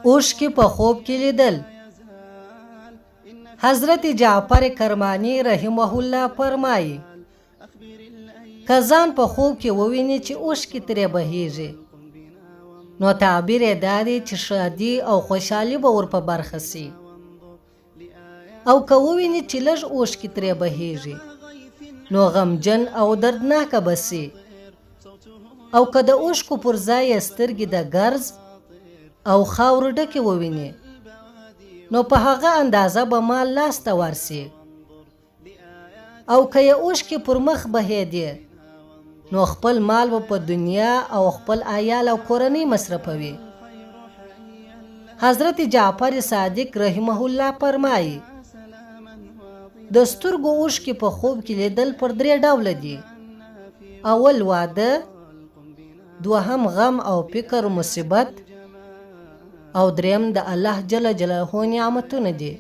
اوښکې په خوب کې لیدل. حضرت جعفر کرمانی رحمه الله فرمایي که ځان په خوب کې وویني چې اوښکې ترې بهیږي نو تعبیر یې دا دی چې ښادي او خوشحالي به ور په برخه سي، او که وویني چې لږ اوښکې ترې بهیږي نو غمجن او دردناکه به سي، او که د اوښکو پر ځای یې سترګې د ګرز او خاورو ډکې وویني نو په هغه اندازه به مال لاسته ورسي، او که یې اوښکې پر مخ بهېدې نو خپل مال به په دنیا او خپل عیال او کورنۍ مصرفوي. حضرت جعفر صادق رحمه الله فرمایي د سترګو اوښکې په خوب کې لیدل پر 3 ډوله دي. اول واده، دوهم غم او فکر مصیبت، او دریم د الله جل جلاله نعمتونه دي.